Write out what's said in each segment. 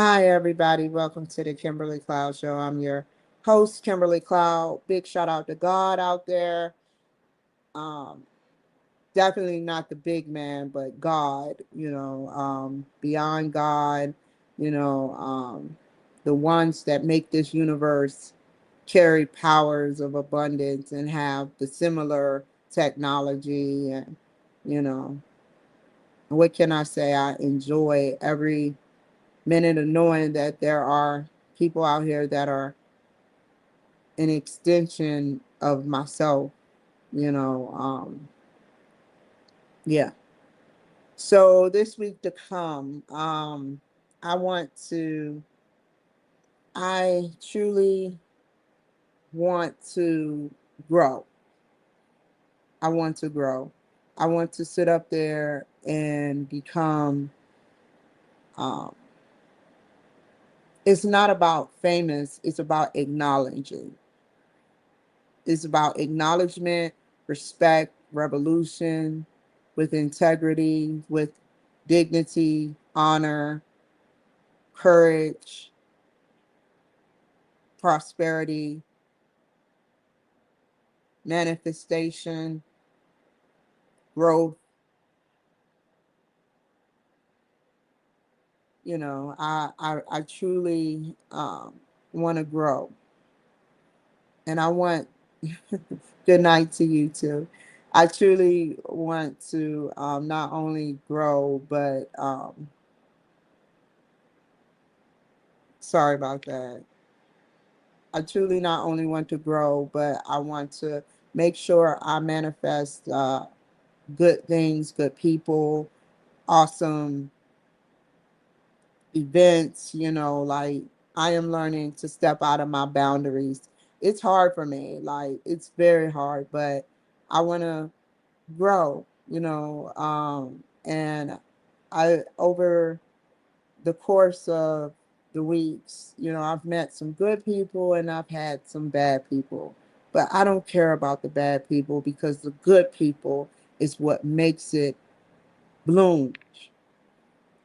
Hi, everybody. Welcome to the Kimberly Cloud Show. I'm your host, Kimberly Cloud. Big shout out to God out there. Um, Definitely not the big man, but God, beyond God, you know, um, the ones that make this universe carry powers of abundance and have the similar technology. And, you know, what can I say? I enjoy every minute of knowing that there are people out here that are an extension of myself, you know. Yeah. So this week to come, I want to, I truly want to grow. I want to grow. I want to sit up there and become, um, it's not about famous, it's about acknowledging. It's about acknowledgement, respect, revolution, with integrity, with dignity, honor, courage, prosperity, manifestation, growth. I truly want to grow. And I want, good night to you too. I truly want to not only grow, but sorry about that. I truly not only want to grow, but I want to make sure I manifest good things, good people, awesome events. Like I am learning to step out of my boundaries. It's hard for me, like it's very hard, but I want to grow, and I over the course of the weeks, I've met some good people and I've had some bad people. But I don't care about the bad people because the good people is what makes it bloom.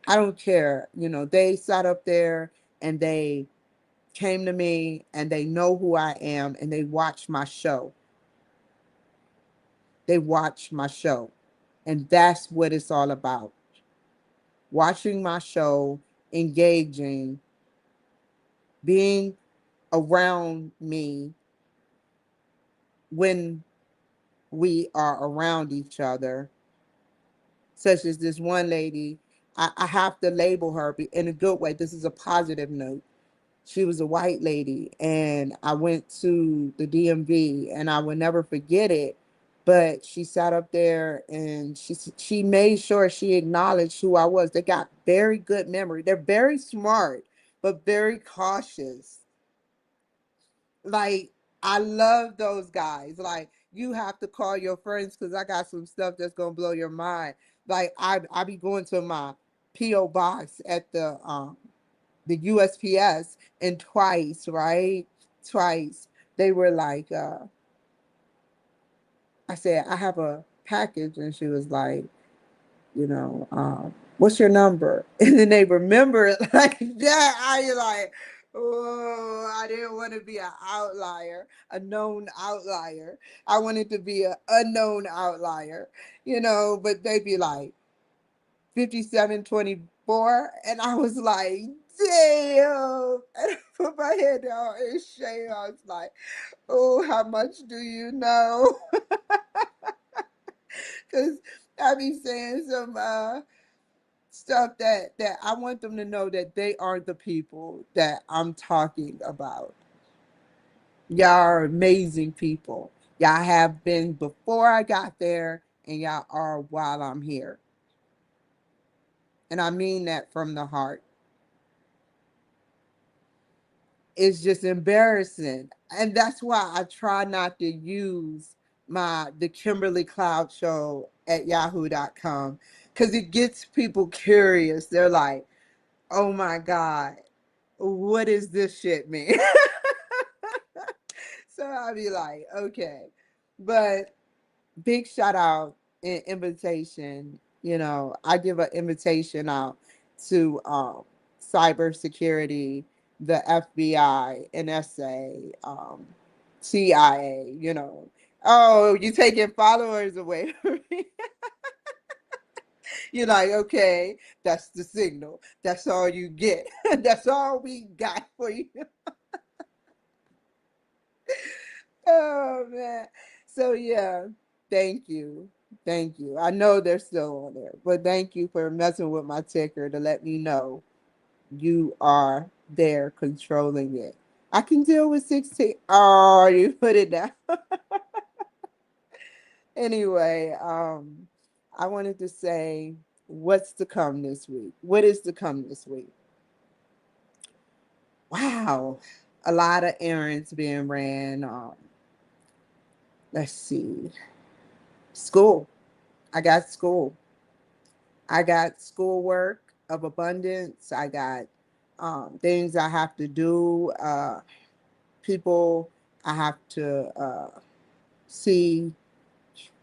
I don't care. They sat up there and they came to me and they know who I am and they watch my show. They watch my show. And that's what it's all about. Watching my show, engaging, being around me when we are around each other, such as this one lady. I have to label her in a good way. This is a positive note. She was a white lady, and I went to the DMV, and I will never forget it. But she sat up there and she made sure she acknowledged who I was. They got very good memory. They're very smart, but very cautious. Like I love those guys. Like you have to call your friends because I got some stuff that's gonna blow your mind. Like I be going to my PO box at the USPS, and twice, right? Twice they were like, I said I have a package, and she was like, what's your number? And then they remember it like that. I like, oh, I didn't want to be an outlier, a known outlier. I wanted to be an unknown outlier, but they'd be like 5724. And I was like, damn. And I put my head down in shame. I was like, oh, how much do you know? Because I be saying some stuff that I want them to know that they are the people that I'm talking about. Y'all are amazing people. Y'all have been before I got there, and y'all are while I'm here. And I mean that from the heart. It's just embarrassing. And that's why I try not to use the Kimberly Cloud Show at yahoo.com, because it gets people curious. They're like, oh my God, what is this shit mean? So I'll be like, okay. But big shout out and invitation. I give an invitation out to cybersecurity, the FBI, NSA, CIA, Oh, you taking followers away from me. You're like, okay, that's the signal. That's all you get. That's all we got for you. Oh man. So yeah, thank you. Thank you. I know they're still on there, but thank you for messing with my ticker to let me know you are there controlling it. I can deal with 16. Oh, you put it down. Anyway, I wanted to say what's to come this week. What is to come this week? Wow, a lot of errands being ran. Let's see, school. I got school. I got schoolwork of abundance. I got things I have to do. People I have to see.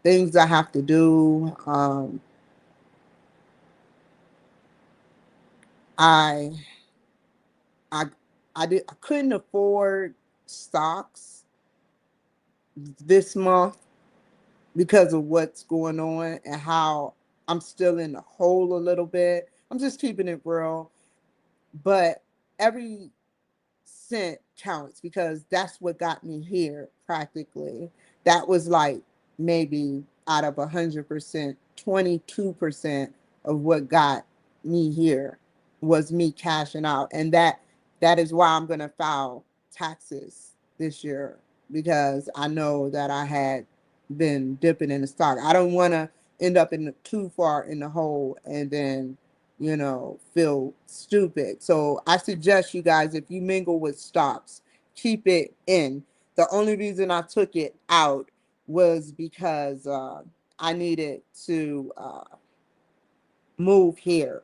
Things I have to do. I I I couldn't afford stocks this month because of what's going on and how I'm still in the hole a little bit. I'm just keeping it real, but every cent counts because that's what got me here practically. That was like maybe out of 100%, 22% of what got me here was me cashing out. And that is why I'm gonna file taxes this year because I know that I had been dipping in the stock. I don't wanna end up in too far in the hole and then feel stupid. So I suggest you guys, if you mingle with stocks, keep it in. The only reason I took it out was because I needed to move here.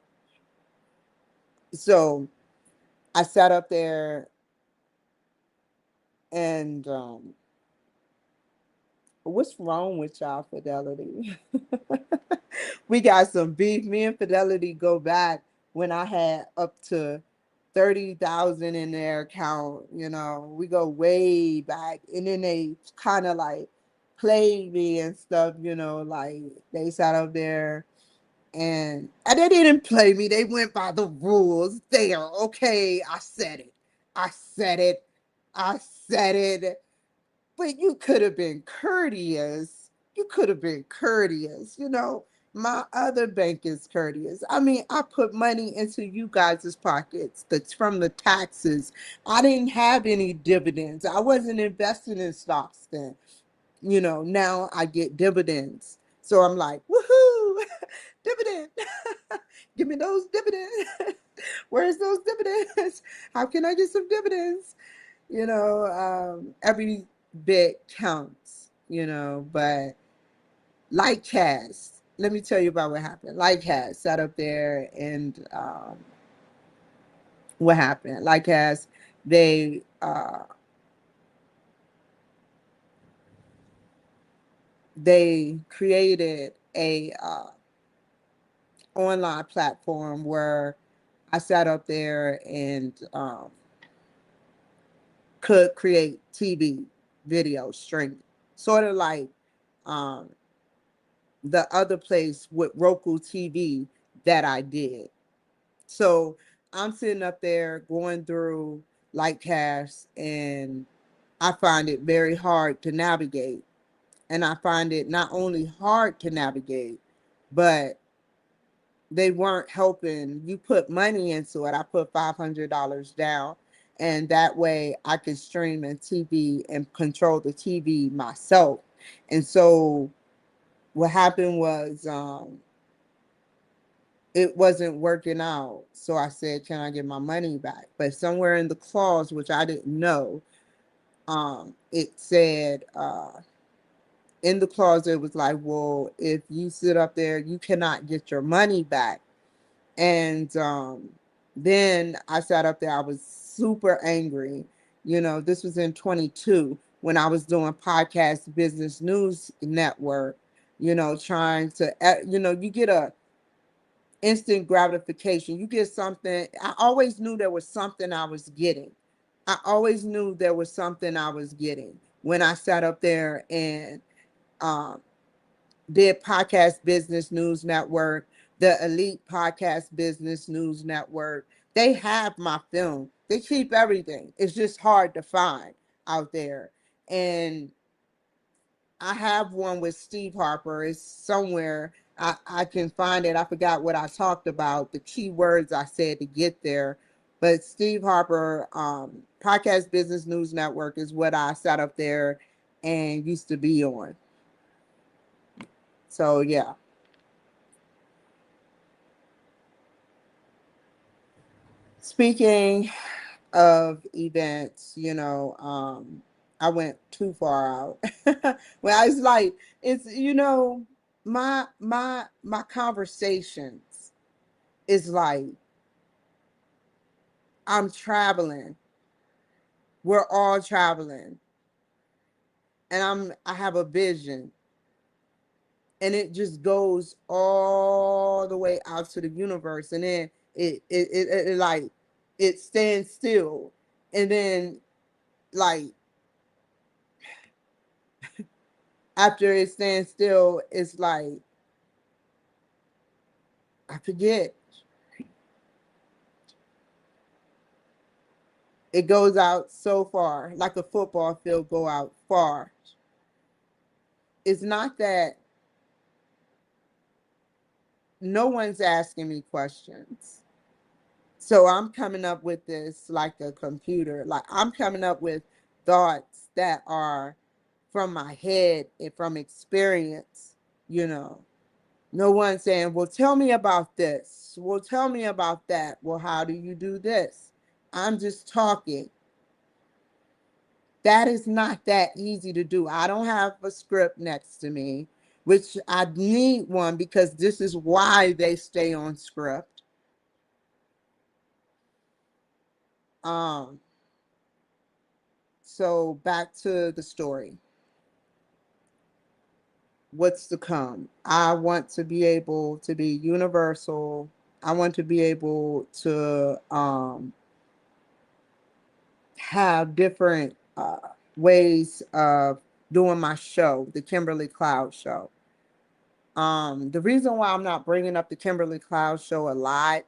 So I sat up there and what's wrong with y'all, Fidelity? We got some beef. Me and Fidelity go back when I had up to 30,000 in their account. We go way back, and then they kind of like played me and stuff. Like they sat up there and they didn't play me. They went by the rules. There, okay, I said it. I said it. I said it. But you could have been courteous. You could have been courteous. My other bank is courteous. I mean, I put money into you guys' pockets that's from the taxes. I didn't have any dividends. I wasn't investing in stocks then. Now I get dividends. So I'm like, woohoo, dividend. Give me those dividends. Where's those dividends? How can I get some dividends? Every bit counts, but like Cass, let me tell you about what happened. Like Cass sat up there and what happened? Like Cass, they they created a online platform where I sat up there and could create TV video streaming, sort of like um, the other place with Roku TV that I did. So I'm sitting up there going through Lightcast, and I find it very hard to navigate. And I find it not only hard to navigate, but they weren't helping. You put money into it. I put $500 down, and that way I could stream and TV and control the TV myself. And so what happened was it wasn't working out. So I said, can I get my money back? But somewhere in the clause, which I didn't know, it said in the clause, it was like, well, if you sit up there, you cannot get your money back. And then I sat up there, I was super angry. This was in 22 when I was doing podcast business news network, trying to, you get instant gratification. You get something. I always knew there was something I was getting. I always knew there was something I was getting when I sat up there and um, did Podcast Business News Network, the Elite Podcast Business News Network. They have my film. They keep everything. It's just hard to find out there. And I have one with Steve Harper. It's somewhere. I can find it. I forgot what I talked about, the key words I said to get there. But Steve Harper, Podcast Business News Network is what I sat up there and used to be on. So, yeah. Speaking of events, I went too far out. Well, it's like it's my conversations is like I'm traveling. We're all traveling, and I have a vision, and it just goes all the way out to the universe, and then it like it stands still, and then like after it stands still, it's like I forget. It goes out so far, like a football field go out far. It's not that no one's asking me questions. So I'm coming up with this like a computer. Like I'm coming up with thoughts that are from my head and from experience, you know. No one saying, well, tell me about this. Well, tell me about that. Well, how do you do this? I'm just talking. That is not that easy to do. I don't have a script next to me, which I need one because this is why they stay on script. Um, so back to the story. What's to come? I want to be able to be universal. I want to be able to have different ways of doing my show, the Kimberly Cloud Show. The reason why I'm not bringing up the Kimberly Cloud Show a lot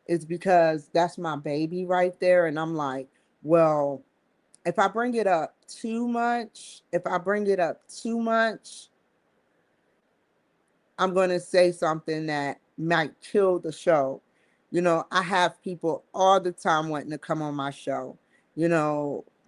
is because that's my baby right there. And I'm like, well, if I bring it up too much, I'm going to say something that might kill the show. I have people all the time wanting to come on my show.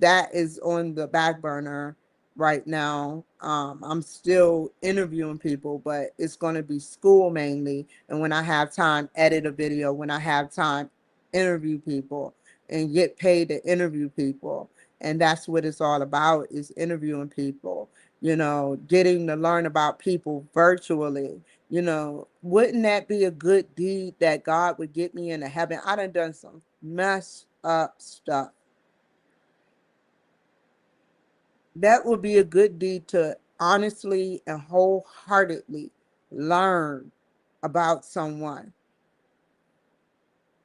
That is on the back burner right now. I'm still interviewing people, but it's going to be school mainly. And when I have time, edit a video. When I have time, interview people and get paid to interview people. And that's what it's all about, is interviewing people, getting to learn about people virtually. Wouldn't that be a good deed that God would get me into heaven? I done some messed up stuff. That would be a good deed to honestly and wholeheartedly learn about someone.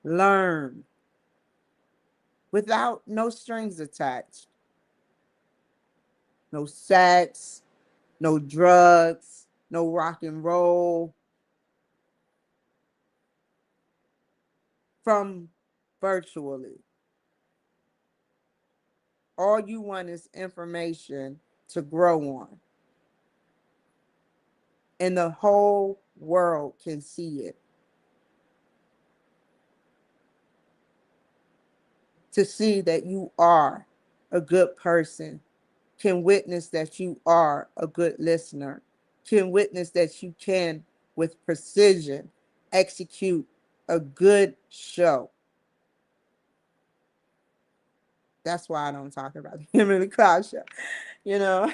Learn without no strings attached. No sex, no drugs, no rock and roll. From virtually. All you want is information to grow on. And the whole world can see it. To see that you are a good person, can witness that you are a good listener, can witness that you can, with precision, execute a good show. That's why I don't talk about the Kimberly Cloud Show. You know,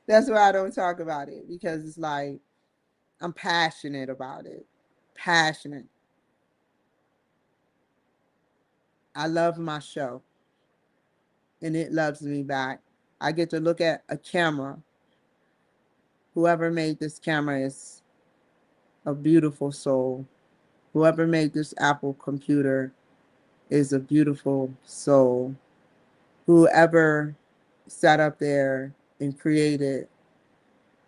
that's why I don't talk about it, because it's like I'm passionate about it. Passionate. I love my show, and it loves me back. I get to look at a camera. Whoever made this camera is a beautiful soul. Whoever made this Apple computer is a beautiful soul. Whoever sat up there and created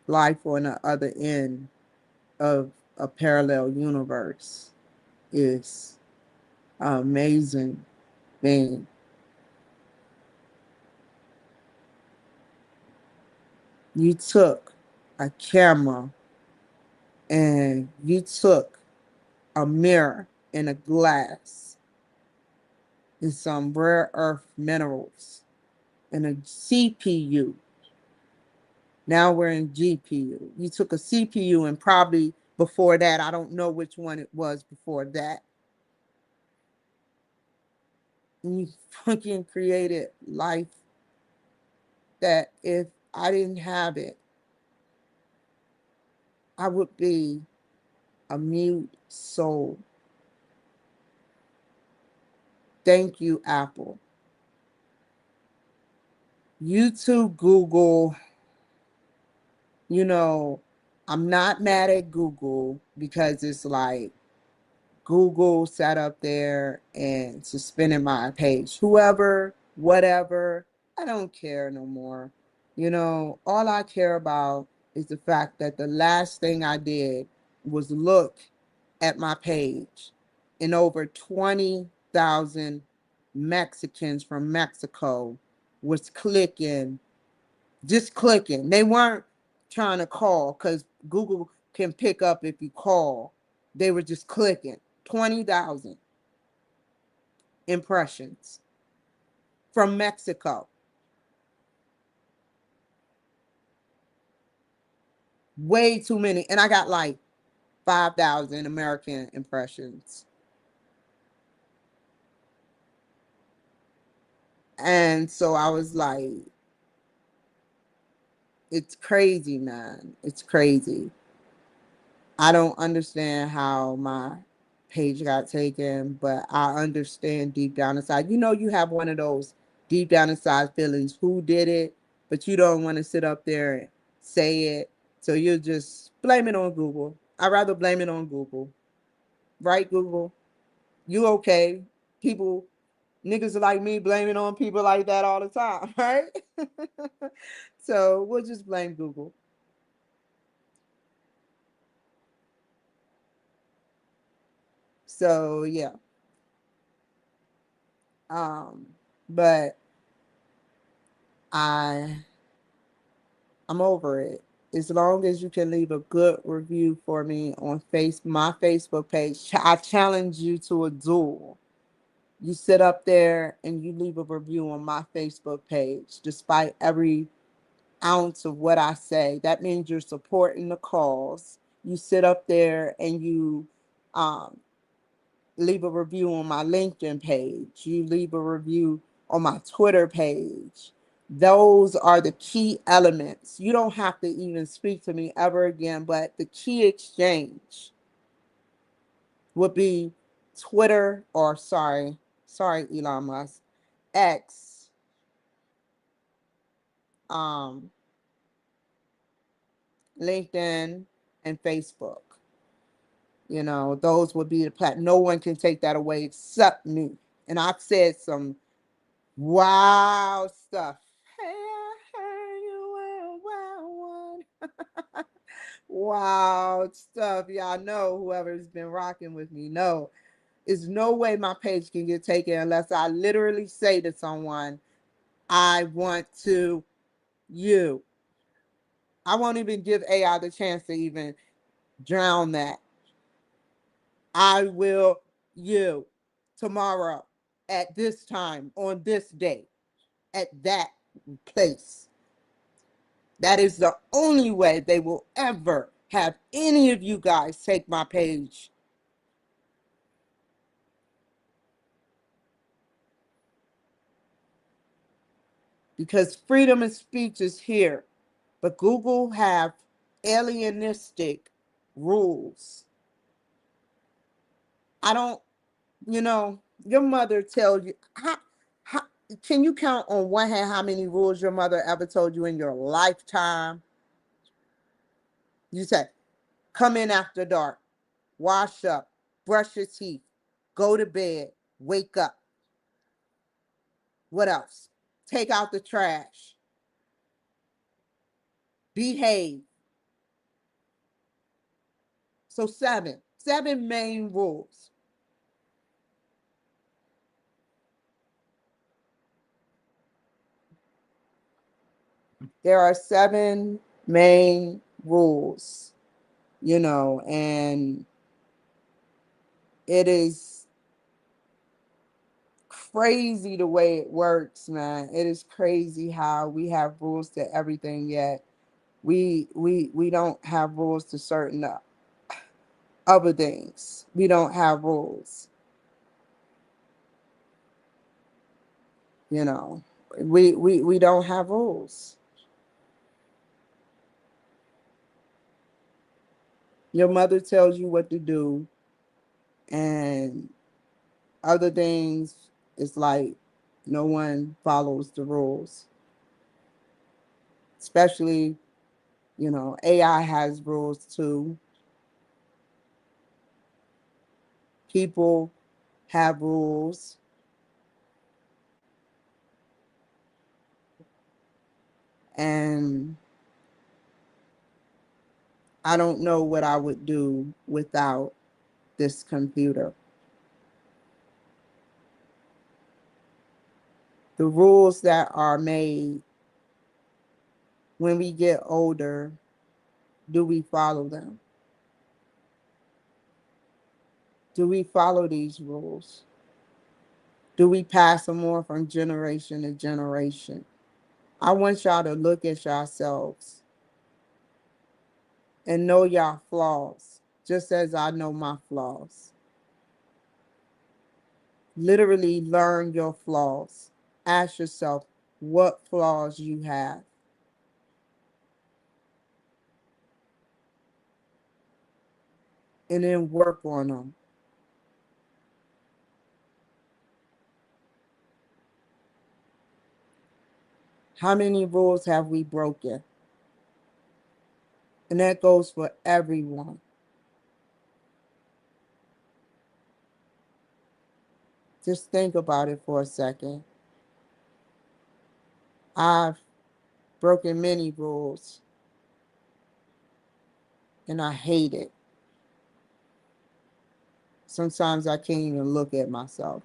life on the other end of a parallel universe is an amazing thing. You took a camera and you took a mirror and a glass and some rare earth minerals and a CPU. Now we're in GPU. You took a CPU and probably before that, I don't know which one it was before that. And you fucking created life that if I didn't have it, I would be a mute soul. Thank you, Apple. You too, Google. You know, I'm not mad at Google because it's like Google sat up there and suspended my page. Whoever, whatever, I don't care no more. You know, all I care about is the fact that the last thing I did was look at my page and over 20,000 Mexicans from Mexico was clicking, just clicking. They weren't trying to call because Google can pick up if you call. They were just clicking. 20,000 impressions from Mexico. Way too many. And I got like 5,000 American impressions. And so I was like, it's crazy, man. It's crazy. I don't understand how my page got taken, but I understand deep down inside. You know, you have one of those deep down inside feelings who did it, but you don't want to sit up there and say it. So you just blame it on Google. I'd rather blame it on Google. Right, Google? You okay? People, niggas like me blaming on people like that all the time, right? So we'll just blame Google. So yeah. Um, but I I'm over it. As long as you can leave a good review for me on my Facebook page, I challenge you to a duel. You sit up there and you leave a review on my Facebook page, despite every ounce of what I say. That means you're supporting the cause. You sit up there and you um, leave a review on my LinkedIn page. You leave a review on my Twitter page. Those are the key elements. You don't have to even speak to me ever again, but the key exchange would be Twitter or sorry, Elon Musk, X, um, LinkedIn, and Facebook. You know, those would be the platform. No one can take that away except me. And I've said some wow stuff. Hey, I heard you were a wild one. Wow stuff. Y'all know whoever's been rocking with me know. There's no way my page can get taken unless I literally say to someone, I want to you. I won't even give AI the chance to even drown that. I will you tomorrow at this time on this day at that place. That is the only way they will ever have any of you guys take my page. Because freedom of speech is here. But Google have alienistic rules. I don't, your mother tells you, how, can you count on one hand how many rules your mother ever told you in your lifetime? You said, come in after dark, wash up, brush your teeth, go to bed, wake up. What else? Take out the trash, behave. So seven main rules. There are seven main rules, and it is crazy the way it works, man. It is crazy how we have rules to everything, yet we don't have rules to certain other things. We don't have rules, you know. We don't have rules. Your mother tells you what to do, and other things, it's like no one follows the rules. Especially, AI has rules too. People have rules. And I don't know what I would do without this computer. The rules that are made when we get older, do we follow them? Do we follow these rules? Do we pass them on from generation to generation? I want y'all to look at yourselves and know your flaws, just as I know my flaws. Literally learn your flaws. Ask yourself what flaws you have. And then work on them. How many rules have we broken? And that goes for everyone. Just think about it for a second. I've broken many rules and I hate it. Sometimes I can't even look at myself.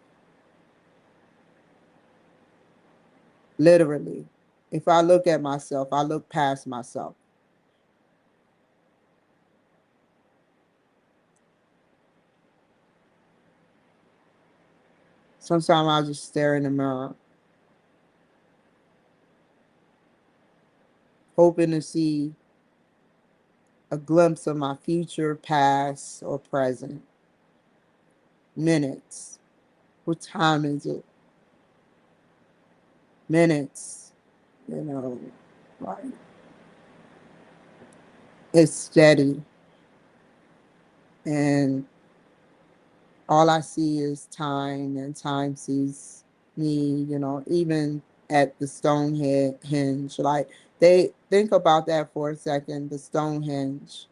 Literally. If I look at myself, I look past myself. Sometimes I just stare in the mirror, hoping to see a glimpse of my future, past, or present. Minutes. What time is it? Minutes. You know, like it's steady. And all I see is time, and time sees me, even at the Stonehenge. Like, they think about that for a second, the Stonehenge.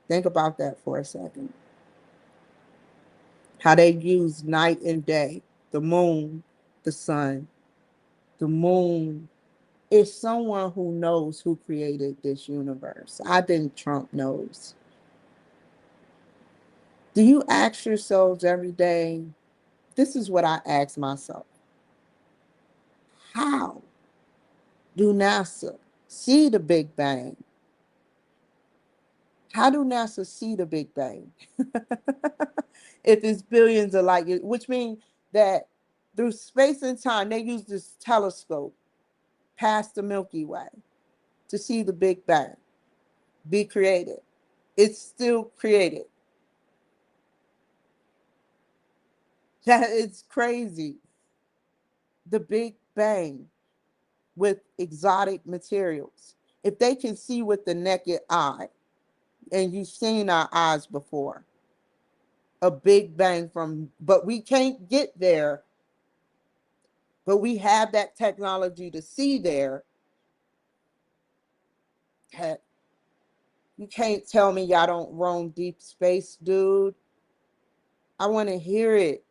Think about that for a second. How they use night and day, the moon, the sun. The moon is someone who knows who created this universe. I think Trump knows. Do you ask yourselves every day? This is what I ask myself. How do NASA see the Big Bang? How do NASA see the Big Bang? If it's billions of light years, which means that through space and time, they use this telescope past the Milky Way to see the Big Bang be created. It's still created. That it's crazy. The Big Bang with exotic materials. If they can see with the naked eye, and you've seen our eyes before, a Big Bang but we can't get there, but we have that technology to see there. You can't tell me y'all don't roam deep space, dude. I want to hear it.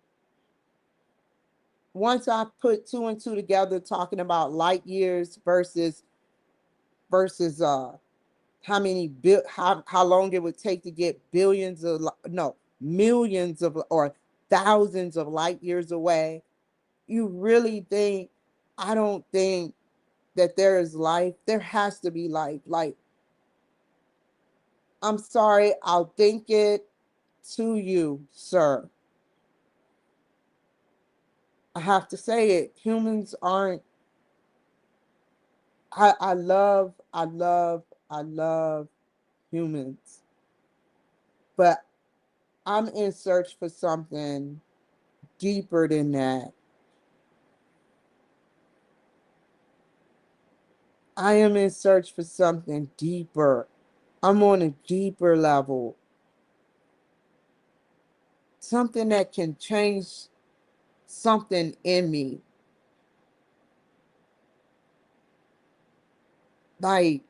Once I put two and two together, talking about light years versus how long it would take to get billions of no millions of or thousands of light years away. You really think? I don't think that there is life. There has to be life. Like, I'm sorry, I'll think it to you, sir. I have to say it. Humans aren't. I love humans, but I'm in search for something deeper than that. I am in search for something deeper. I'm on a deeper level, something that can change something in me. Like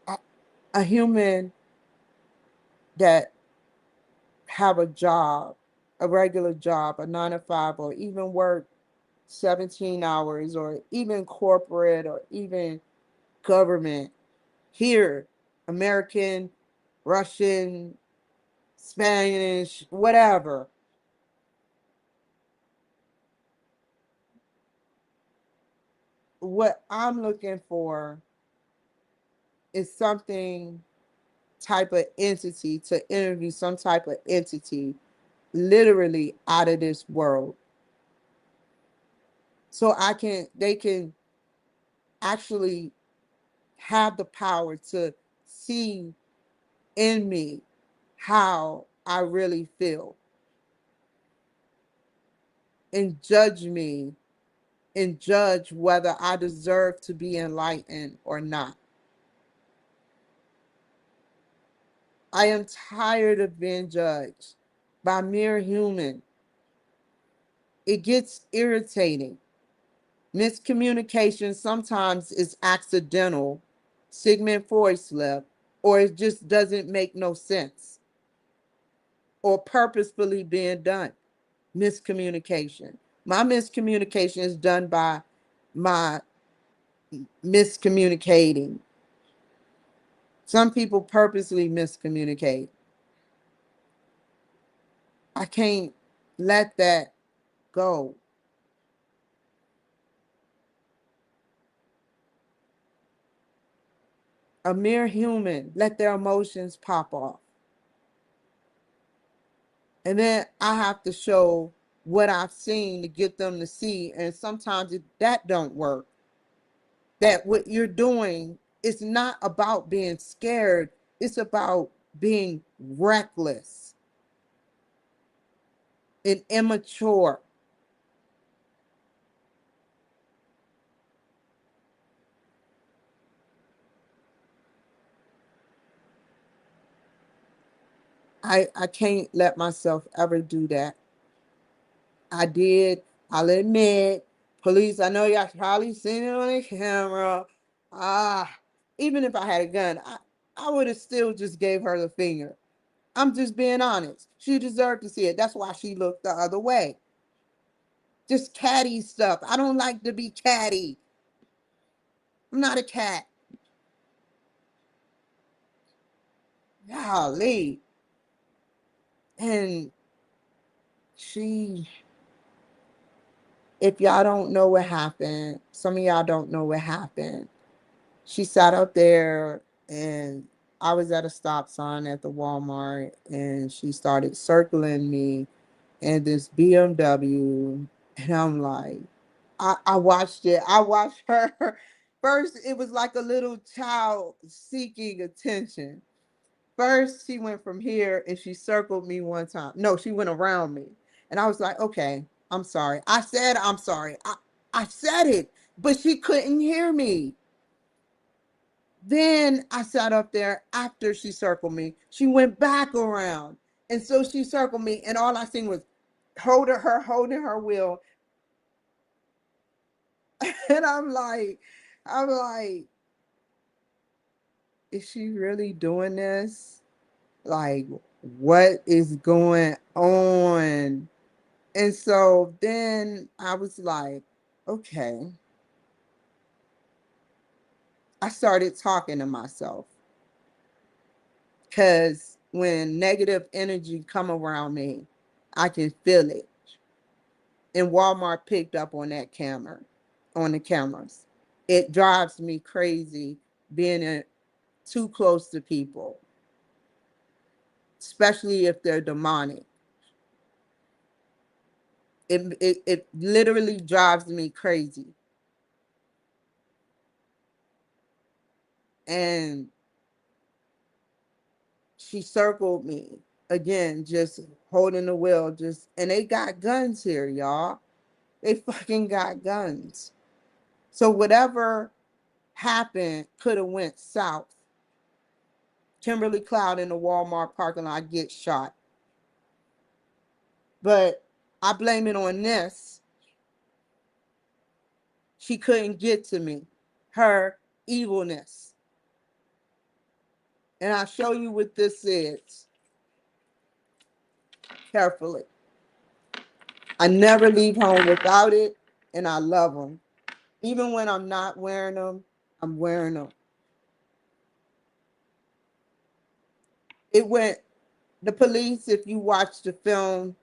a, a human that have a job, a regular job, a 9 to 5, or even work 17 hours, or even corporate, or even government here, American, Russian, Spanish, whatever. What I'm looking for is something type of entity to interview, some type of entity literally out of this world. So they can actually have the power to see in me how I really feel and judge me and judge whether I deserve to be enlightened or not. I am tired of being judged by mere human. It gets irritating. Miscommunication sometimes is accidental, segment voice slip, or it just doesn't make no sense, or purposefully being done. Miscommunication. My miscommunication is done by my miscommunicating. Some people purposely miscommunicate. I can't let that go. A mere human let their emotions pop off. And then I have to show what I've seen to get them to see. And sometimes that don't work. That what you're doing is not about being scared. It's about being reckless and immature. I can't let myself ever do that. I did. I'll admit. Police, I know y'all probably seen it on the camera. Ah, even if I had a gun, I would have still just gave her the finger. I'm just being honest. She deserved to see it. That's why she looked the other way. Just catty stuff. I don't like to be catty. I'm not a cat. Golly. And she, if y'all don't know what happened, some of y'all don't know what happened. She sat up there, and I was at a stop sign at the Walmart, and she started circling me and this BMW. And I'm like, I watched it. I watched her. First, it was like a little child seeking attention. First, she went from here and she circled me one time. No, she went around me. And I was like, okay, I'm sorry. I said, I'm sorry. I said it, but she couldn't hear me. Then I sat up there after she circled me. She went back around. And so she circled me, and all I seen was holding her wheel. And I'm like, is she really doing this? Like, what is going on? And so then I was like, okay. I started talking to myself because when negative energy come around me, I can feel it. And Walmart picked up on that camera, on the cameras. It drives me crazy being too close to people, especially if they're demonic. It literally drives me crazy. And she circled me again, just holding the wheel, and they got guns here, y'all. They fucking got guns. So whatever happened could have went south. Kimberly Cloud in the Walmart parking lot gets shot. But I blame it on this. She couldn't get to me. Her evilness. And I'll show you what this is carefully. I never leave home without it, and I love them. Even when I'm not wearing them, I'm wearing them. It went, the police, if you watch the film,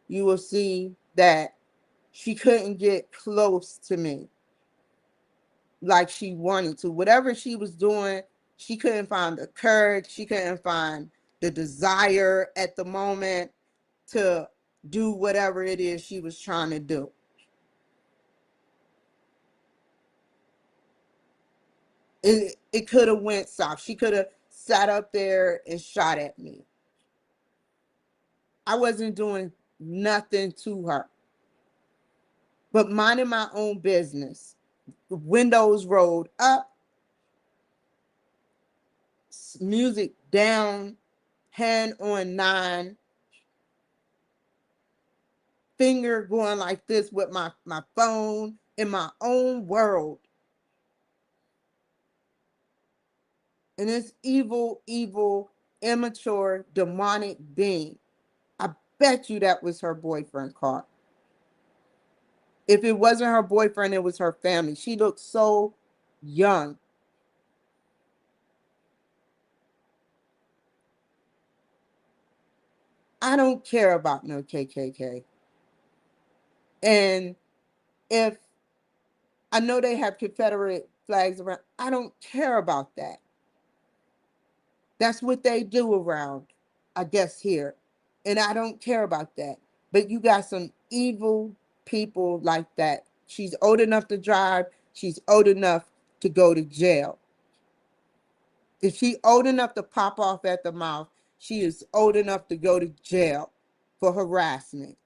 you will see that she couldn't get close to me like she wanted to. Whatever she was doing, she couldn't find the courage, she couldn't find the desire at the moment to do whatever it is she was trying to do. It could have went south. She could have sat up there and shot at me. I wasn't doing nothing to her, but minding my own business. The windows rolled up, music down, hand on nine, finger going like this with my phone in my own world. And this evil, evil, immature, demonic being. I bet you that was her boyfriend, Carl. If it wasn't her boyfriend, it was her family. She looked so young. I don't care about no KKK. And if I know they have Confederate flags around, I don't care about that. That's what they do around, I guess, here. And I don't care about that. But you got some evil people like that. She's old enough to drive. She's old enough to go to jail. If she's old enough to pop off at the mouth, she is old enough to go to jail for harassment.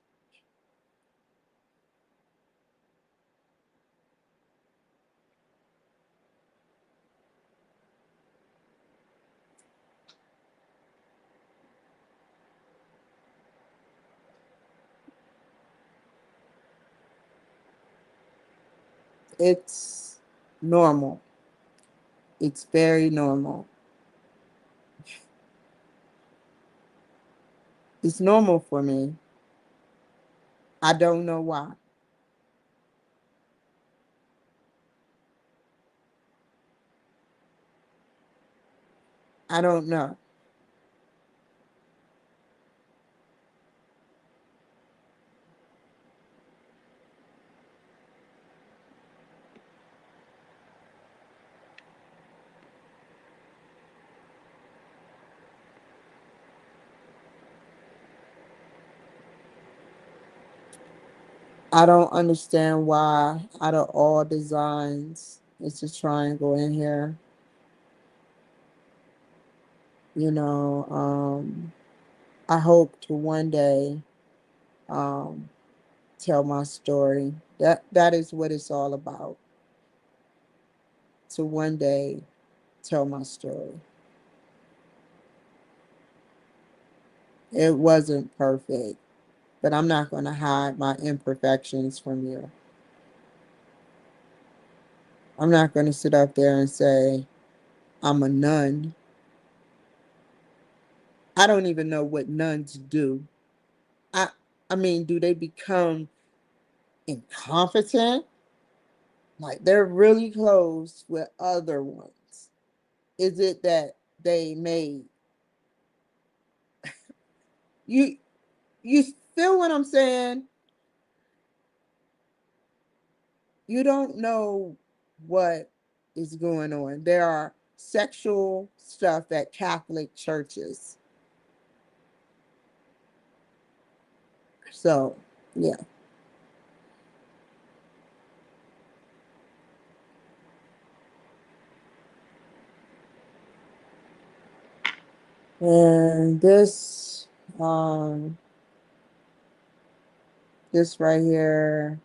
It's normal. It's very normal. It's normal for me. I don't know why. I don't know. I don't understand why out of all designs it's a triangle in here. You know, I hope to one day um, tell my story. That is what it's all about. To one day tell my story. It wasn't perfect, but I'm not going to hide my imperfections from you. I'm not going to sit up there and say I'm a nun. I don't even know what nuns do. I I mean, do they become incompetent? Like they're really close with other ones. Is it that they made you you feel what I'm saying? You don't know what is going on. There are sexual stuff at Catholic churches. So, yeah. And um this right here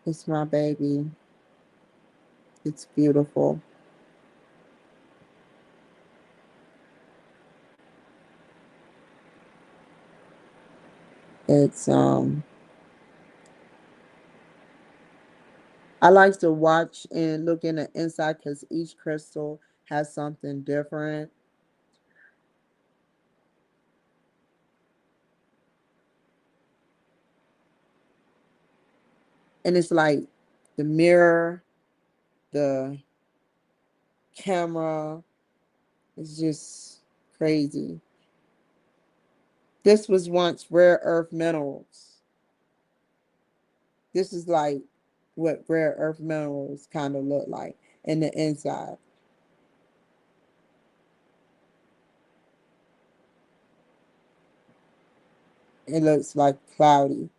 is my baby. It's beautiful. It's I like to watch and look in the inside because each crystal has something different. And it's like the mirror, the camera, is just crazy. This was once rare earth minerals. This is like what rare earth minerals kind of look like in the inside. It looks like cloudy.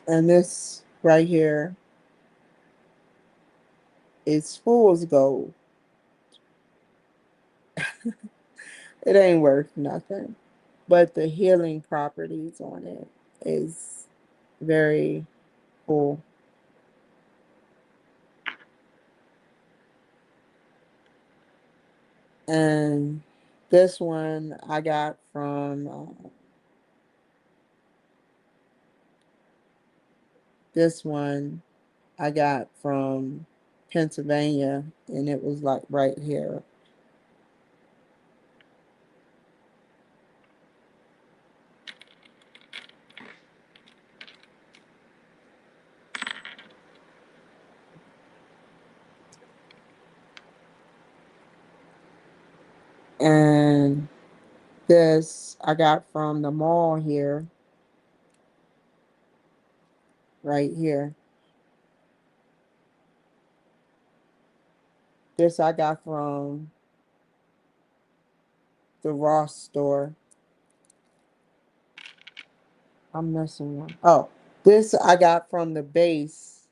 And this right here is fool's gold. It ain't worth nothing. But the healing properties on it is very cool. And this one I got from this one I got from Pennsylvania, and it was like right here. And this I got from the mall here, right here. This I got from the Ross store. I'm missing one. Oh, this I got from the base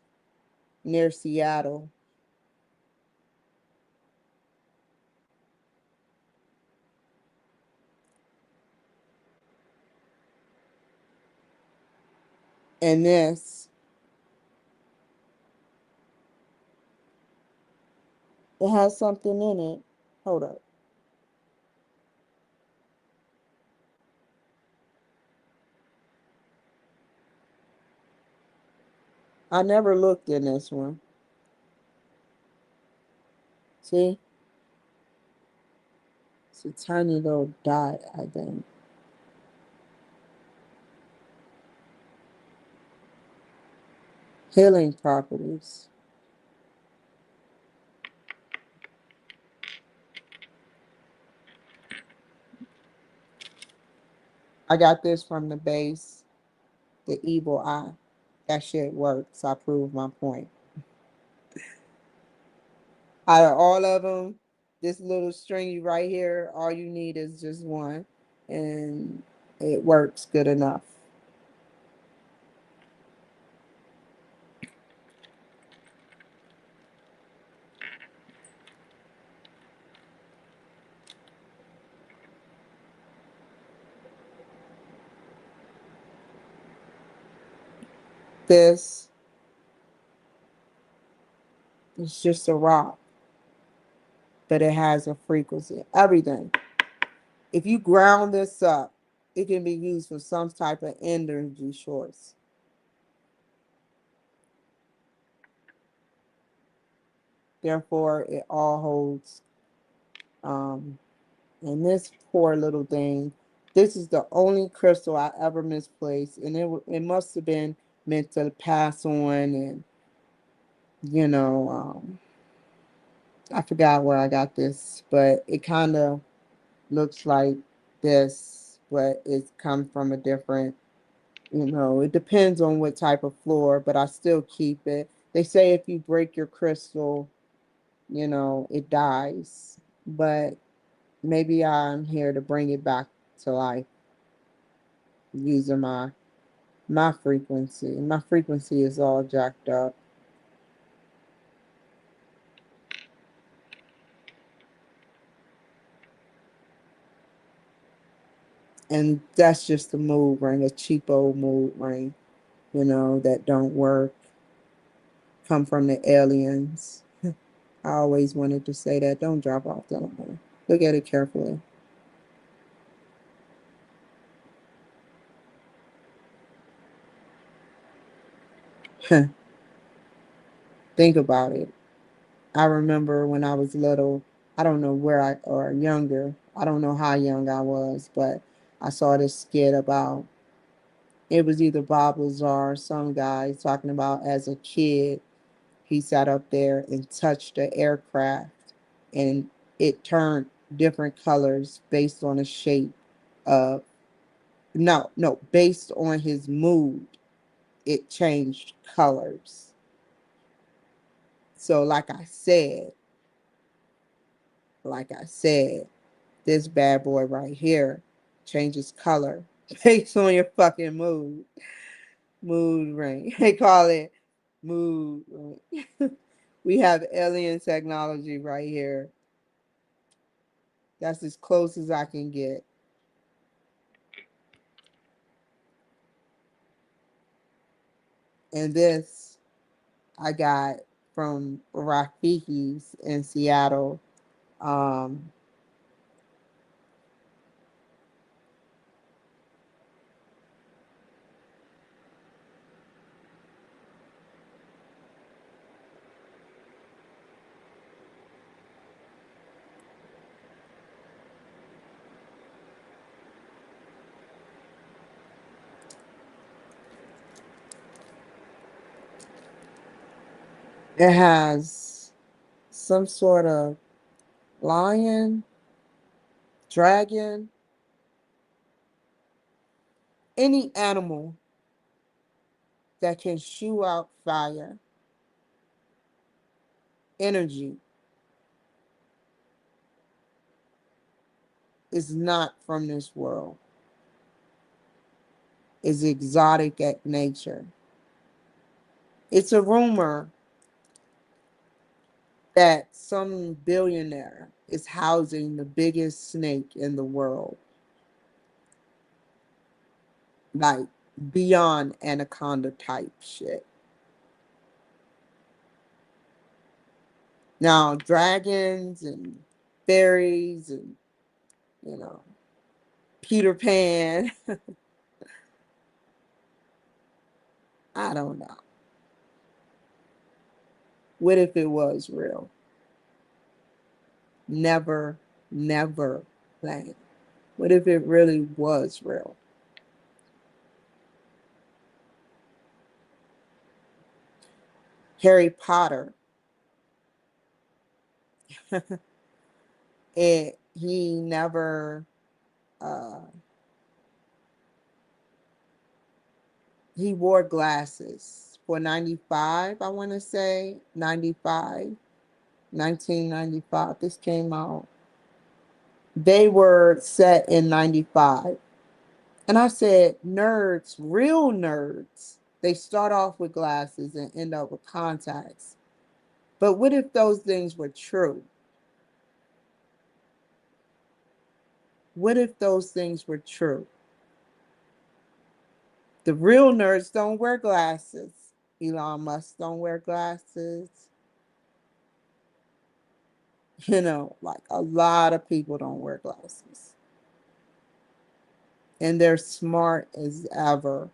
near Seattle. And this, it has something in it. Hold up. I never looked in this one. See? It's a tiny little dot, I think. Healing properties. I got this from the base, the evil eye. That shit works. I proved my point. Out of all of them, this little stringy right here, all you need is just one, and it works good enough. this, it's just a rock, but it has a frequency. Everything. If you ground this up, it can be used for some type of energy source. Therefore, it all holds. And this poor little thing, this is the only crystal I ever misplaced, and it must have been meant to pass on. And you know, I forgot where I got this, but it kind of looks like this, but it's come from a different. It depends on what type of floor, but I still keep it. They say if you break your crystal, it dies, but maybe I'm here to bring it back to life using my frequency. My frequency is all jacked up. And that's just a mood ring, a cheap old mood ring, that don't work. Come from the aliens. I always wanted to say that. Don't drop off the line. Look at it carefully. Think about it. I remember when I was little, I don't know or younger, I don't know how young I was, but I saw this skit about, it was either Bob Lazar or some guy talking about as a kid, he sat up there and touched the aircraft and it turned different colors based on the shape of, no, based on his mood, it changed colors. So like I said, this bad boy right here changes color based on your fucking mood. Mood ring. They call it mood ring. We have alien technology right here. That's as close as I can get. And this I got from Rafiki's in Seattle. Um, it has some sort of lion, dragon, any animal that can shoot out fire, energy, is not from this world. Is exotic at nature. It's a rumor that some billionaire is housing the biggest snake in the world, like beyond anaconda type shit. Now, dragons and fairies and, you know, Peter Pan, I don't know. What if it was real? Never, never land. What if it really was real? Harry Potter, he never, uh, he wore glasses for 95, I want to say, 95, 1995. This came out. They were set in 95. And I said, nerds, real nerds, they start off with glasses and end up with contacts. But what if those things were true? What if those things were true? The real nerds don't wear glasses. Elon Musk don't wear glasses. Like a lot of people don't wear glasses. And they're smart as ever.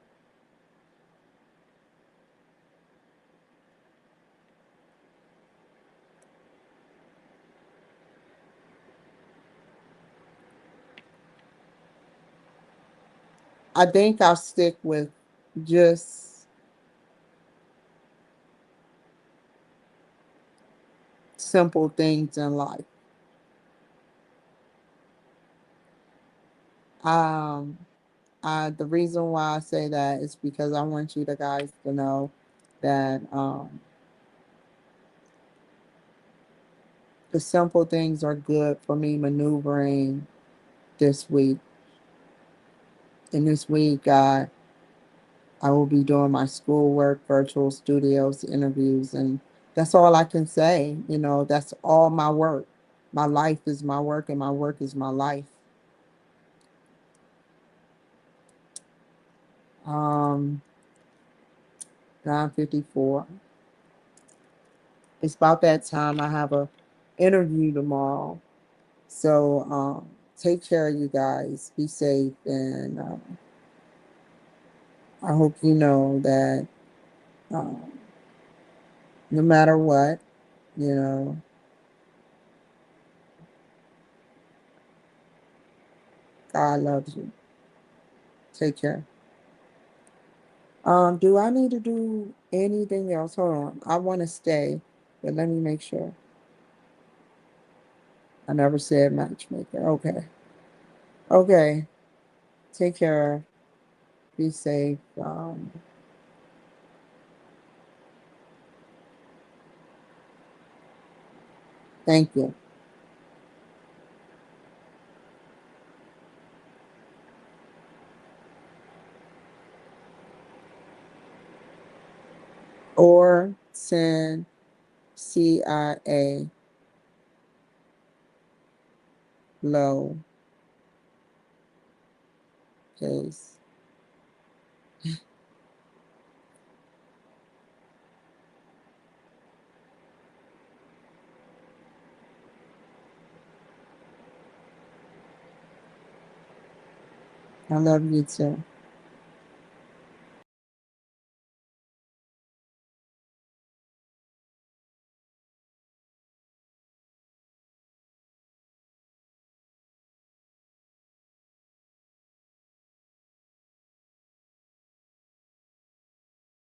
I think I'll stick with just simple things in life. Um, the reason why I say that is because I want you guys to know that the simple things are good for me maneuvering this week. And this week, I will be doing my schoolwork, virtual studios, interviews, and that's all I can say. That's all my work. My life is my work, and my work is my life. 9:54. It's about that time. I have a interview tomorrow. So take care of you guys. Be safe, and I hope you know that um, no matter what, you know, God loves you. Take care. Do I need to do anything else? Hold on. I want to stay, but let me make sure. I never said matchmaker. Okay. Okay. Take care. Be safe. Thank you. Or send CIA low case. I love you too.